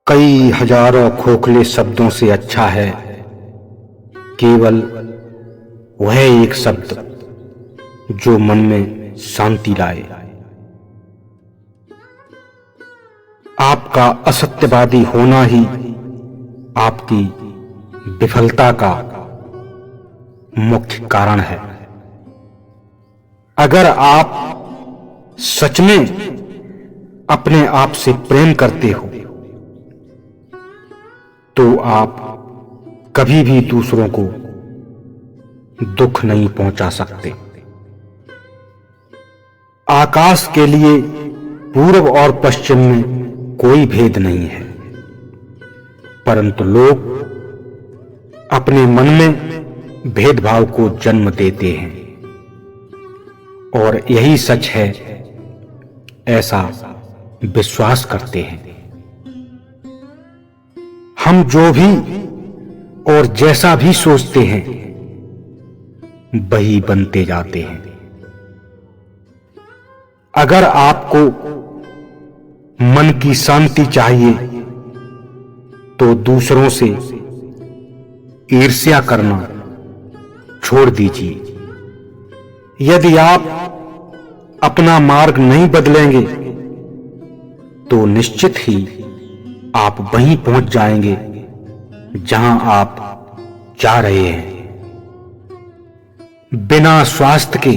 कई हजारों खोखले शब्दों से अच्छा है केवल वह एक शब्द जो मन में शांति लाए। आपका असत्यवादी होना ही आपकी विफलता का मुख्य कारण है। अगर आप सच में अपने आप से प्रेम करते हो तो आप कभी भी दूसरों को दुख नहीं पहुंचा सकते। आकाश के लिए पूर्व और पश्चिम में कोई भेद नहीं है, परंतु लोग अपने मन में भेदभाव को जन्म देते हैं और यही सच है ऐसा विश्वास करते हैं। हम जो भी और जैसा भी सोचते हैं वही बनते जाते हैं। अगर आपको मन की शांति चाहिए तो दूसरों से ईर्ष्या करना छोड़ दीजिए। यदि आप अपना मार्ग नहीं बदलेंगे तो निश्चित ही आप वहीं पहुंच जाएंगे जहां आप जा रहे हैं। बिना स्वास्थ्य के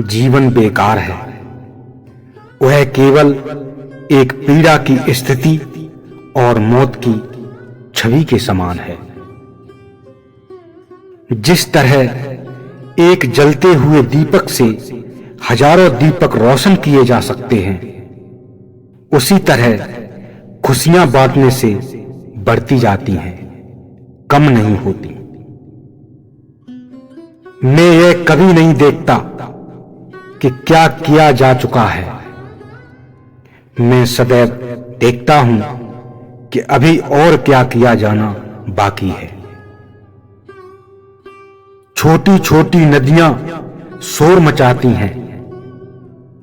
जीवन बेकार है। वह केवल एक पीड़ा की स्थिति और मौत की छवि के समान है। जिस तरह एक जलते हुए दीपक से हजारों दीपक रोशन किए जा सकते हैं, उसी तरह खुशियां बांटने से बढ़ती जाती हैं, कम नहीं होती। मैं यह कभी नहीं देखता कि क्या किया जा चुका है। मैं सदैव देखता हूं कि अभी और क्या किया जाना बाकी है। छोटी छोटी नदियां शोर मचाती हैं,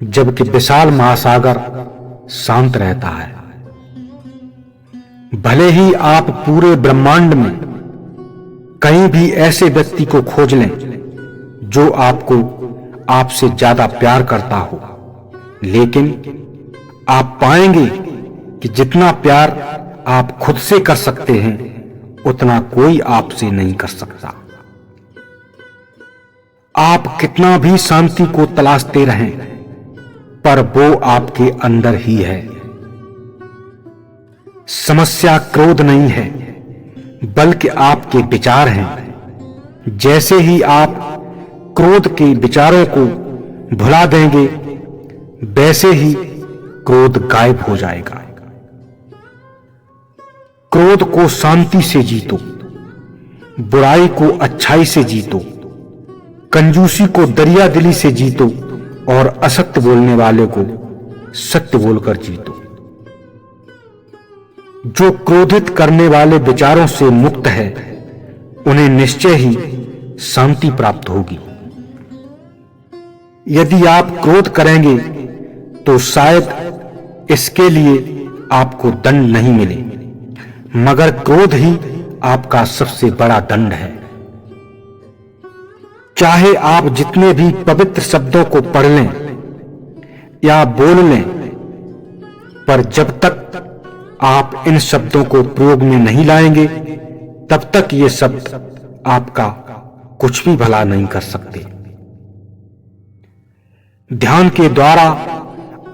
जबकि विशाल महासागर शांत रहता है। भले ही आप पूरे ब्रह्मांड में कहीं भी ऐसे व्यक्ति को खोज लें जो आपको आपसे ज्यादा प्यार करता हो, लेकिन आप पाएंगे कि जितना प्यार आप खुद से कर सकते हैं उतना कोई आपसे नहीं कर सकता। आप कितना भी शांति को तलाशते रहें, पर वो आपके अंदर ही है। समस्या क्रोध नहीं है, बल्कि आपके विचार हैं। जैसे ही आप क्रोध के विचारों को भुला देंगे, वैसे ही क्रोध गायब हो जाएगा। क्रोध को शांति से जीतो, बुराई को अच्छाई से जीतो, कंजूसी को दरिया दिली से जीतो और असत्य बोलने वाले को सत्य बोलकर जीतो। जो क्रोधित करने वाले विचारों से मुक्त है, उन्हें निश्चय ही शांति प्राप्त होगी। यदि आप क्रोध करेंगे तो शायद इसके लिए आपको दंड नहीं मिले, मगर क्रोध ही आपका सबसे बड़ा दंड है। चाहे आप जितने भी पवित्र शब्दों को पढ़ लें या बोल लें, पर जब तक आप इन शब्दों को प्रयोग में नहीं लाएंगे, तब तक ये शब्द आपका कुछ भी भला नहीं कर सकते। ध्यान के द्वारा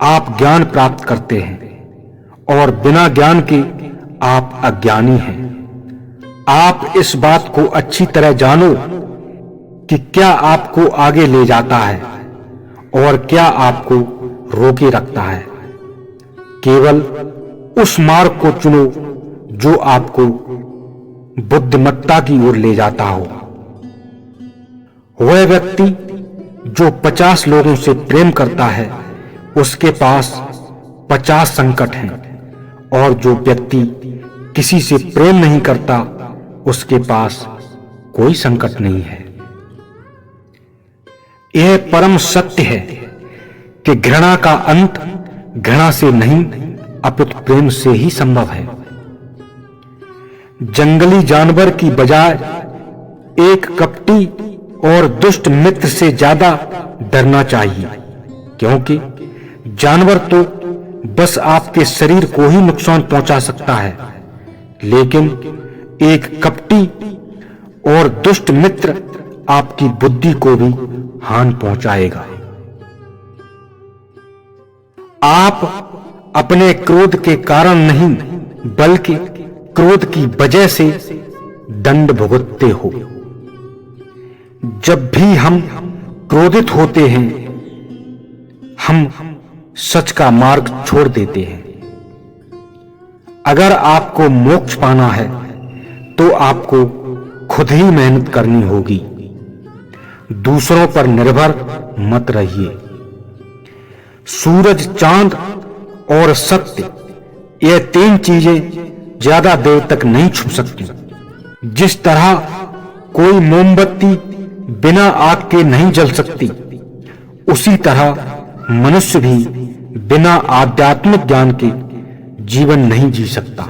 आप ज्ञान प्राप्त करते हैं और बिना ज्ञान के आप अज्ञानी हैं। आप इस बात को अच्छी तरह जानो कि क्या आपको आगे ले जाता है और क्या आपको रोके रखता है। केवल उस मार्ग को चुनो जो आपको बुद्धिमत्ता की ओर ले जाता हो। वह व्यक्ति जो 50 लोगों से प्रेम करता है, उसके पास 50 संकट हैं, और जो व्यक्ति किसी से प्रेम नहीं करता, उसके पास कोई संकट नहीं है। यह परम सत्य है कि घृणा का अंत घृणा से नहीं अपितु प्रेम से ही संभव है। जंगली जानवर की बजाय एक कपटी और दुष्ट मित्र से ज्यादा डरना चाहिए, क्योंकि जानवर तो बस आपके शरीर को ही नुकसान पहुंचा सकता है, लेकिन एक कपटी और दुष्ट मित्र आपकी बुद्धि को भी हानि पहुंचाएगा। आप अपने क्रोध के कारण नहीं, बल्कि क्रोध की वजह से दंड भुगतते हो। जब भी हम क्रोधित होते हैं, हम सच का मार्ग छोड़ देते हैं। अगर आपको मोक्ष पाना है तो आपको खुद ही मेहनत करनी होगी। दूसरों पर निर्भर मत रहिए। सूरज, चांद और सत्य, ये तीन चीजें ज्यादा देर तक नहीं छुप सकती। जिस तरह कोई मोमबत्ती बिना आग के नहीं जल सकती, उसी तरह मनुष्य भी बिना आध्यात्मिक ज्ञान के जीवन नहीं जी सकता।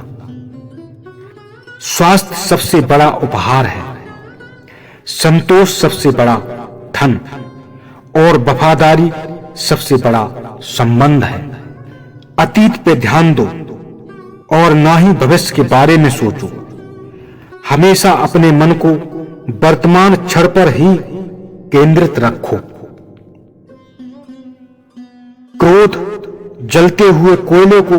स्वास्थ्य सबसे बड़ा उपहार है, संतोष सबसे बड़ा धन और वफादारी सबसे बड़ा संबंध है। अतीत पे ध्यान दो और ना ही भविष्य के बारे में सोचो। हमेशा अपने मन को वर्तमान क्षण पर ही केंद्रित रखो। क्रोध जलते हुए कोयले को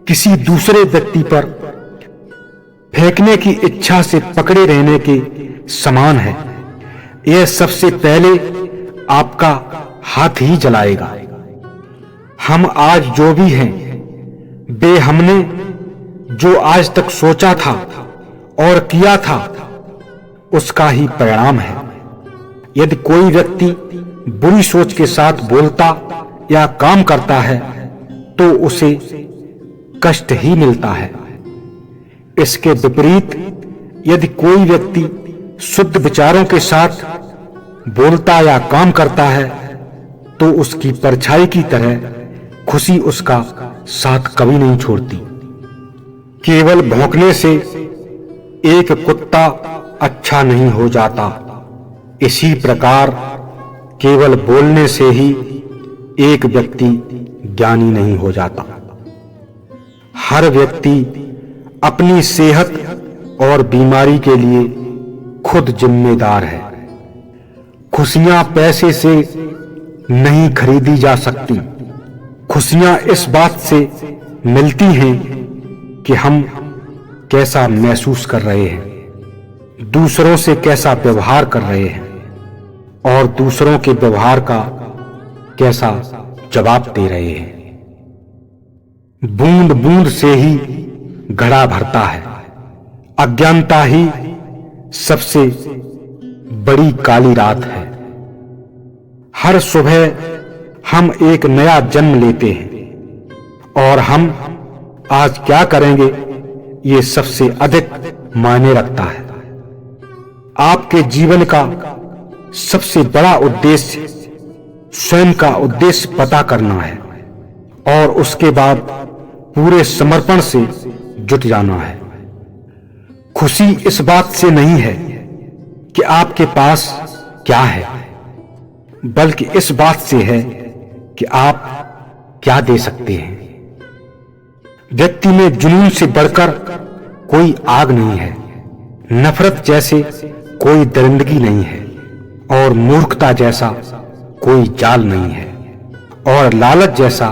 किसी दूसरे व्यक्ति पर फेंकने की इच्छा से पकड़े रहने के समान है। यह सबसे पहले आपका हाथ ही जलाएगा। हम आज जो भी हैं, वे हमने जो आज तक सोचा था और किया था, उसका ही परिणाम है। यदि कोई व्यक्ति बुरी सोच के साथ बोलता या काम करता है, तो उसे कष्ट ही मिलता है। इसके विपरीत यदि कोई व्यक्ति शुद्ध विचारों के साथ बोलता या काम करता है, तो उसकी परछाई की तरह खुशी उसका साथ कभी नहीं छोड़ती। केवल भौंकने से एक कुत्ता अच्छा नहीं हो जाता, इसी प्रकार केवल बोलने से ही एक व्यक्ति ज्ञानी नहीं हो जाता। हर व्यक्ति अपनी सेहत और बीमारी के लिए खुद जिम्मेदार है। खुशियां पैसे से नहीं खरीदी जा सकती। खुशियां इस बात से मिलती हैं कि हम कैसा महसूस कर रहे हैं, दूसरों से कैसा व्यवहार कर रहे हैं और दूसरों के व्यवहार का कैसा जवाब दे रहे हैं। बूंद बूंद से ही घड़ा भरता है। अज्ञानता ही सबसे बड़ी काली रात है। हर सुबह हम एक नया जन्म लेते हैं और हम आज क्या करेंगे, ये सबसे अधिक मायने रखता है। आपके जीवन का सबसे बड़ा उद्देश्य स्वयं का उद्देश्य पता करना है और उसके बाद पूरे समर्पण से जुट जाना है। खुशी इस बात से नहीं है कि आपके पास क्या है, बल्कि इस बात से है कि आप क्या दे सकते हैं। व्यक्ति में जुनून से बढ़कर कोई आग नहीं है, नफरत जैसे कोई दरिंदगी नहीं है और मूर्खता जैसा कोई जाल नहीं है और लालच जैसा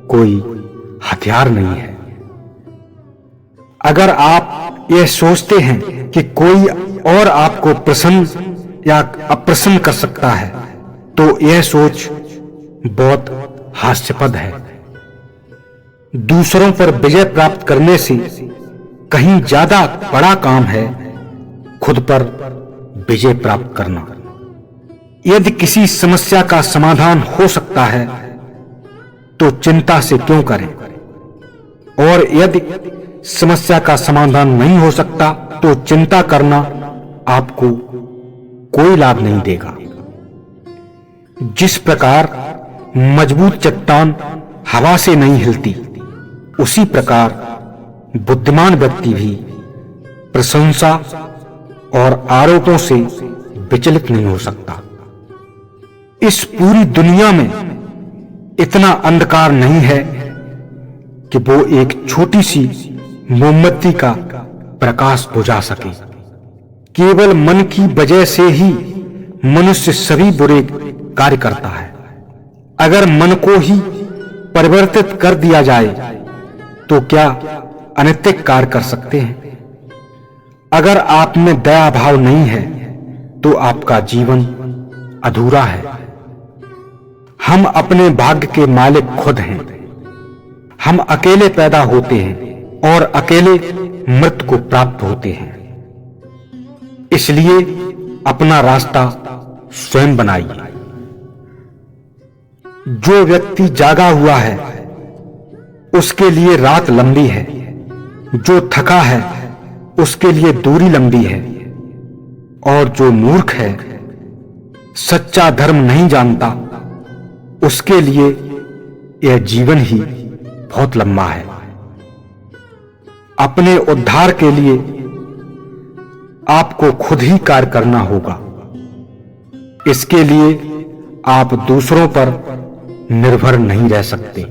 कोई हथियार नहीं है। अगर आप यह सोचते हैं कि कोई और आपको प्रसन्न या अप्रसन्न कर सकता है, तो यह सोच बहुत हास्यास्पद है। दूसरों पर विजय प्राप्त करने से कहीं ज्यादा बड़ा काम है खुद पर विजय प्राप्त करना। यदि किसी समस्या का समाधान हो सकता है तो चिंता से क्यों करें, और यदि समस्या का समाधान नहीं हो सकता तो चिंता करना आपको कोई लाभ नहीं देगा। जिस प्रकार मजबूत चट्टान हवा से नहीं हिलती, उसी प्रकार बुद्धिमान व्यक्ति भी प्रशंसा और आरोपों से विचलित नहीं हो सकता। इस पूरी दुनिया में इतना अंधकार नहीं है कि वो एक छोटी सी मोमबत्ती का प्रकाश बुझा सके। केवल मन की वजह से ही मनुष्य सभी बुरे कार्य करता है। अगर मन को ही परिवर्तित कर दिया जाए तो क्या अनैतिक कार्य कर सकते हैं? अगर आप में दया भाव नहीं है तो आपका जीवन अधूरा है। हम अपने भाग्य के मालिक खुद हैं। हम अकेले पैदा होते हैं और अकेले मृत्यु को प्राप्त होते हैं। इसलिए अपना रास्ता स्वयं बनाइए। जो व्यक्ति जागा हुआ है उसके लिए रात लंबी है। जो थका है उसके लिए दूरी लंबी है। और जो मूर्ख है, सच्चा धर्म नहीं जानता, उसके लिए यह जीवन ही बहुत लंबा है। अपने उद्धार के लिए आपको खुद ही कार्य करना होगा। इसके लिए आप दूसरों पर निर्भर नहीं रह सकते।